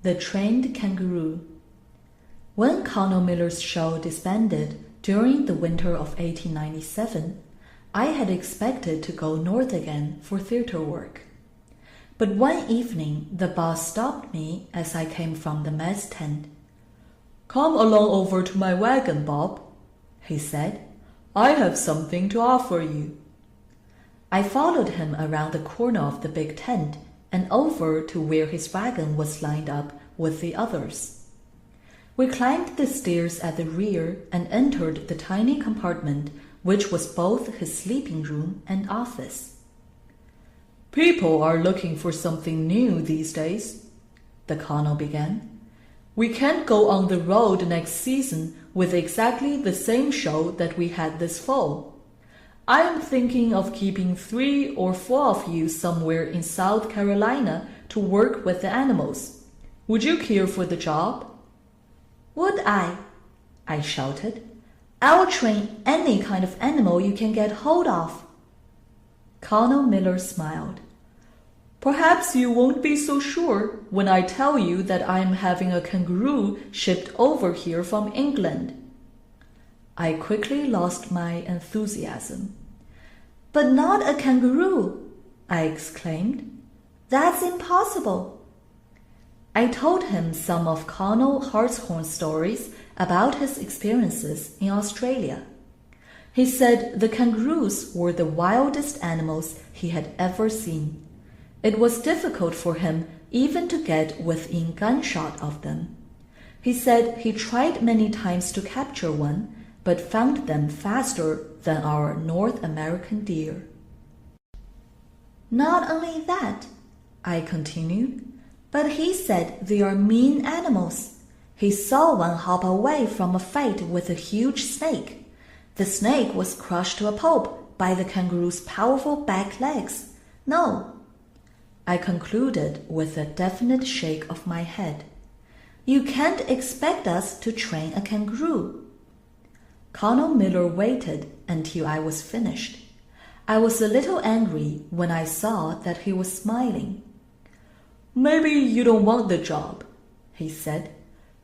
The Trained Kangaroo. When Colonel Miller's show disbanded during the winter of 1897, I had expected to go north again for theater work. But one evening the boss stopped me as I came from the mess tent. "Come along over to my wagon, Bob," he said. "I have something to offer you." I followed him around the corner of the big tent and over to where his wagon was lined up with the others. We climbed the stairs at the rear and entered the tiny compartment which was both his sleeping room and office. "People are looking for something new these days," the colonel began. "We can't go on the road next season with exactly the same show that we had this fall. I am thinking of keeping 3 or 4 of you somewhere in South Carolina to work with the animals. Would you care for the job?" "Would I?" I shouted. "I'll train any kind of animal you can get hold of." Colonel Miller smiled. "Perhaps you won't be so sure when I tell you that I am having a kangaroo shipped over here from England." I quickly lost my enthusiasm. "But not a kangaroo!" I exclaimed. "That's impossible." I told him some of Colonel Hartshorn's stories about his experiences in Australia. He said the kangaroos were the wildest animals he had ever seen. It was difficult for him even to get within gunshot of them. He said he tried many times to capture one, but found them faster than our North American deer. "Not only that," I continued, "but he said they are mean animals. He saw one hop away from a fight with a huge snake. The snake was crushed to a pulp by the kangaroo's powerful back legs. No," I concluded with a definite shake of my head, "you can't expect us to train a kangaroo." Colonel Miller waited until I was finished. I was a little angry when I saw that he was smiling. "Maybe you don't want the job," he said.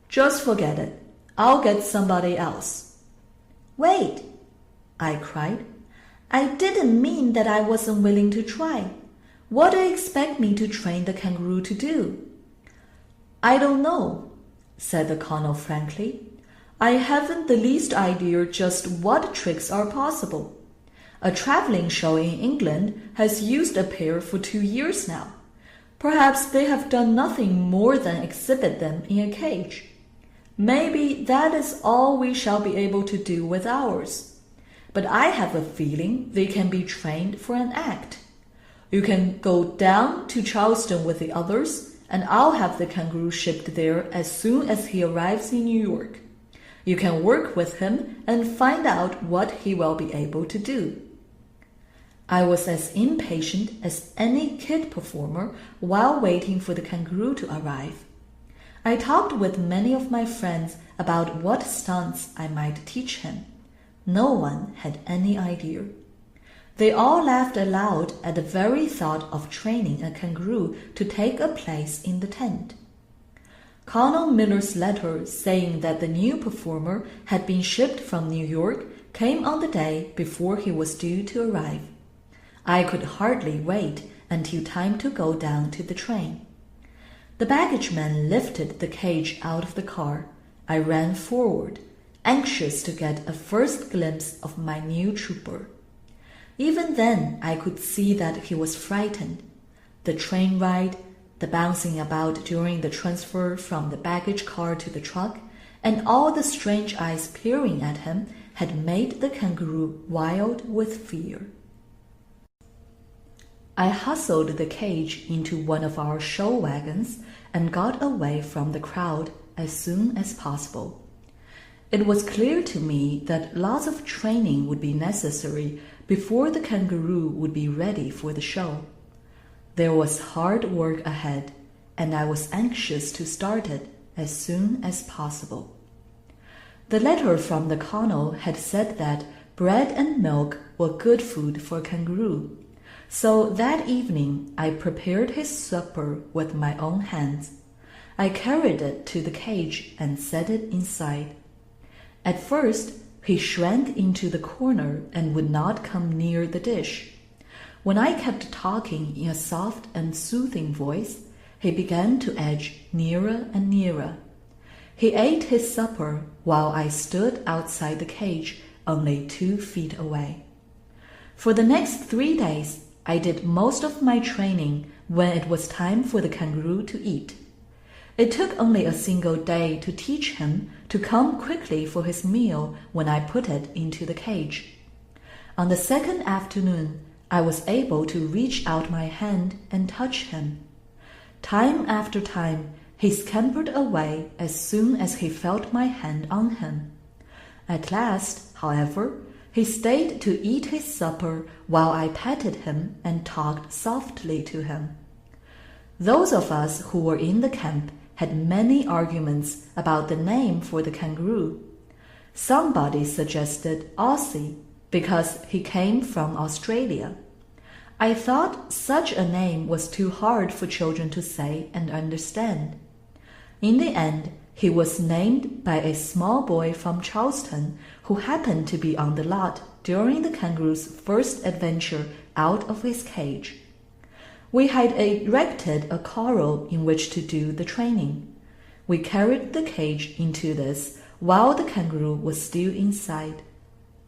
"Just forget it. I'll get somebody else." "Wait," I cried. "I didn't mean that I wasn't willing to try. What do you expect me to train the kangaroo to do?" "I don't know," said the colonel frankly. "I haven't the least idea just what tricks are possible. A traveling show in England has used a pair for 2 years now. Perhaps they have done nothing more than exhibit them in a cage. Maybe that is all we shall be able to do with ours. But I have a feeling they can be trained for an act. You can go down to Charleston with the others, and I'll have the kangaroo shipped there as soon as he arrives in New York. You can work with him and find out what he will be able to do." I was as impatient as any kid performer while waiting for the kangaroo to arrive. I talked with many of my friends about what stunts I might teach him. No one had any idea. They all laughed aloud at the very thought of training a kangaroo to take a place in the tent. Colonel Miller's letter saying that the new performer had been shipped from New York came on the day before he was due to arrive. I could hardly wait until time to go down to the train. The baggage man lifted the cage out of the car. I ran forward, anxious to get a first glimpse of my new trooper. Even then I could see that he was frightened. The train ride, the bouncing about during the transfer from the baggage car to the truck, and all the strange eyes peering at him had made the kangaroo wild with fear. I hustled the cage into one of our show wagons and got away from the crowd as soon as possible. It was clear to me that lots of training would be necessary before the kangaroo would be ready for the show. There was hard work ahead, and I was anxious to start it as soon as possible. The letter from the colonel had said that bread and milk were good food for a kangaroo, so that evening I prepared his supper with my own hands. I carried it to the cage and set it inside. At first, he shrank into the corner and would not come near the dish. When I kept talking in a soft and soothing voice, he began to edge nearer and nearer. He ate his supper while I stood outside the cage, only 2 feet away. For the next 3 days, I did most of my training when it was time for the kangaroo to eat. It took only a single day to teach him to come quickly for his meal when I put it into the cage. On the second afternoon, I was able to reach out my hand and touch him. Time after time, he scampered away as soon as he felt my hand on him. At last, however, he stayed to eat his supper while I petted him and talked softly to him. Those of us who were in the camp had many arguments about the name for the kangaroo. Somebody suggested Aussie because he came from Australia. I thought such a name was too hard for children to say and understand. In the end, he was named by a small boy from Charleston who happened to be on the lot during the kangaroo's first adventure out of his cage. We had erected a corral in which to do the training. We carried the cage into this while the kangaroo was still inside.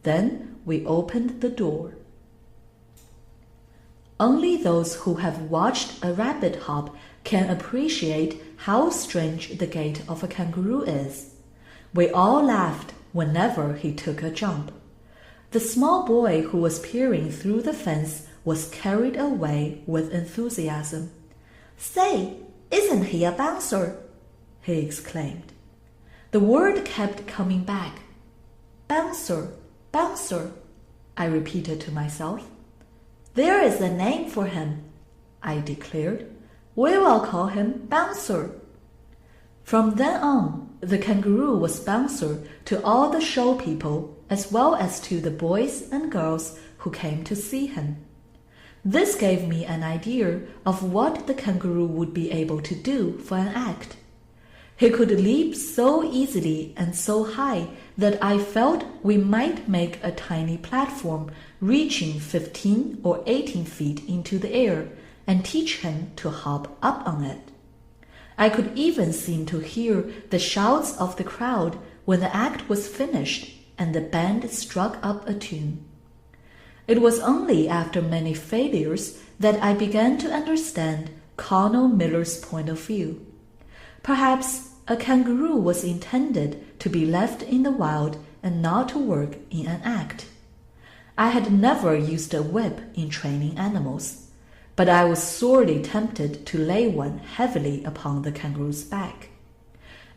Then we opened the door. Only those who have watched a rabbit hop can appreciate how strange the gait of a kangaroo is. We all laughed whenever he took a jump. The small boy who was peering through the fence was carried away with enthusiasm. "Say, isn't he a bouncer?" he exclaimed. The word kept coming back. "Bouncer, bouncer," I repeated to myself. "There is a name for him," I declared. "We will call him Bouncer." From then on, the kangaroo was Bouncer to all the show people as well as to the boys and girls who came to see him. This gave me an idea of what the kangaroo would be able to do for an act. He could leap so easily and so high that I felt we might make a tiny platform reaching 15 or 18 feet into the air and teach him to hop up on it. I could even seem to hear the shouts of the crowd when the act was finished and the band struck up a tune. It was only after many failures that I began to understand Colonel Miller's point of view. Perhaps a kangaroo was intended to be left in the wild and not to work in an act. I had never used a whip in training animals, but I was sorely tempted to lay one heavily upon the kangaroo's back.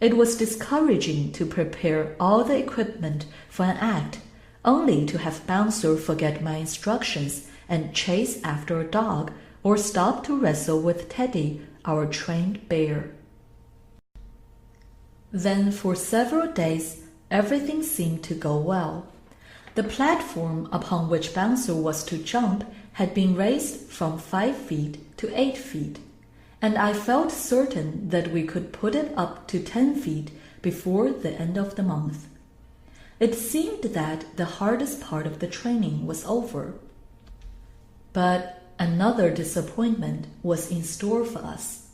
It was discouraging to prepare all the equipment for an act, only to have Bouncer forget my instructions and chase after a dog or stop to wrestle with Teddy, our trained bear. Then for several days, everything seemed to go well. The platform upon which Bouncer was to jump had been raised from 5 feet to 8 feet, and I felt certain that we could put it up to 10 feet before the end of the month. It seemed that the hardest part of the training was over. But another disappointment was in store for us.